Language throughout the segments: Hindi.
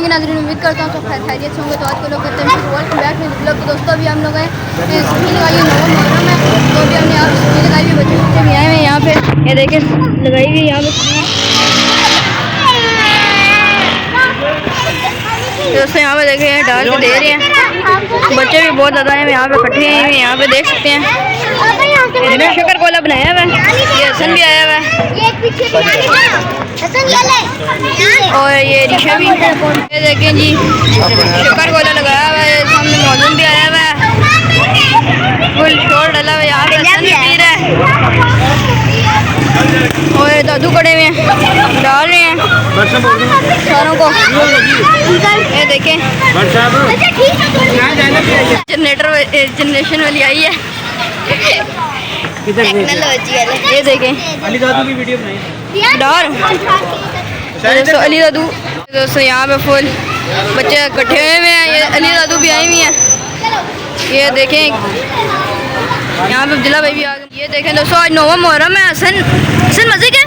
के नाज़रीन, उम्मीद करता हूँ सब खैरियत से होंगे। तो आज के लोग कहते हैं वेलकम बैक टू ब्लॉग। तो दोस्तों अभी हम लोग हैं सब्जी लगाई हुई नवम मुहर्रम है, तो अभी हमने यहाँ सब्जी लगाई हुई, बच्चे बच्चे भी आए हुए हैं यहाँ पे, ये देखें लगाई हुई यहाँ पे। दोस्तों यहाँ पे देखें डाल के दे रहे हैं, बच्चे भी बहुत ज़्यादा हैं यहाँ पे इकट्ठे हैं, यहाँ पे देख सकते हैं। शक्कर गोला बनाया हुआ है, ये हसन भी आया हुआ है और ये रिशा भी। ये देखें जी शक्कर गोला लगाया हुआ है, सामने मौजूद भी आया हुआ है, फुल शोर डाला हुआ है, यहाँ पे हसन भी पी रहा है और दादू खड़े हुए हैं डाल रहे हैं सारों को। ये देखें जनरेशन वाली आई है टेक्नोलॉजी वाले। ये देखें अली दादू की वीडियो बनाई डर दोस्तों, अली दादू। दोस्तों यहाँ पे फुल बच्चे इकट्ठे हुए हैं, ये अली दादू भी आई हुई हैं। ये देखें यहाँ पे अब्दुल्ला भाई भी आ गए। ये देखें दोस्तों आज नौवां मुहर्रम है। हसन मज़े के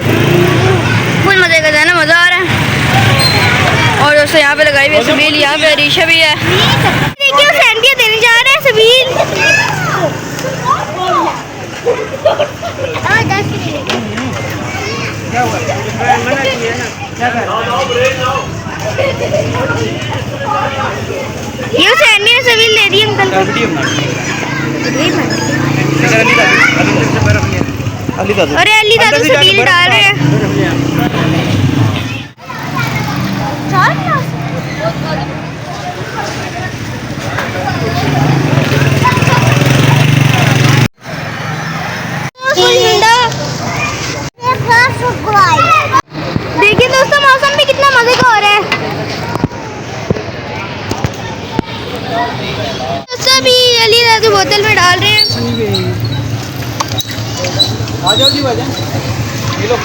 फुल मज़े का है ना, मज़ा आ रहा है। और दोस्तों यहाँ पे लगाई हुई है सबील, यहाँ पे रीशा भी है। देखिए सैंडियाँ देने जा रहे हैं सबील। ये सैंडी ने सबील दे दी अंकल को। अरे अली दादू सबील डाल रहे हैं। देखिए दोस्तों मौसम भी कितना मजे का हो रहा है। दोस्तों अभी अली दादू बोतल में डाल रहे हैं। आ जाओ जी भाई, ये लो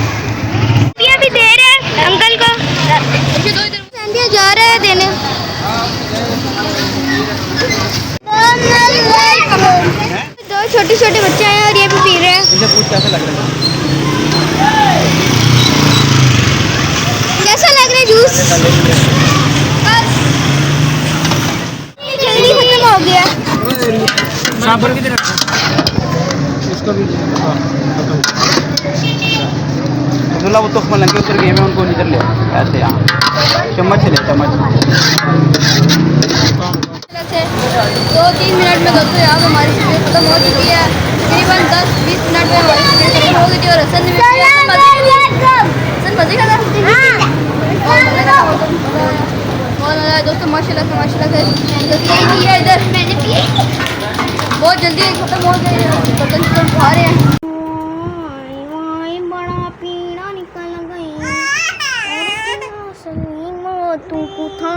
भी दे रहे हैं अंकल को, सैंडियाँ जा रहे हैं देने। दो छोटे छोटे बच्चे आए हैं और ये भी पी रहे हैं। इसे पूछ कैसा लग रहा है? कैसा लग रहा है जूस? जल्दी खत्म हो गया। साबर की तरफ इसको भी अब्दुल्ला वो तो मलंग के उतर गए में उनको निकल लिया ऐसे। यहाँ चम्मच ले चम्मच 2-3 मिनट में दोस्तों यहाँ पे हमारी वीडियो खत्म हो चुकी है। तकरीबन 10-20 मिनट में हमारी वीडियो खत्म हो गई थी और हसन मज़े का था दोस्तों। माशाल्लाह से इधर बहुत जल्दी खत्म हो गए, बर्तन उठा रहे हैं। बड़ा पीड़ा निकल गई तू कुथा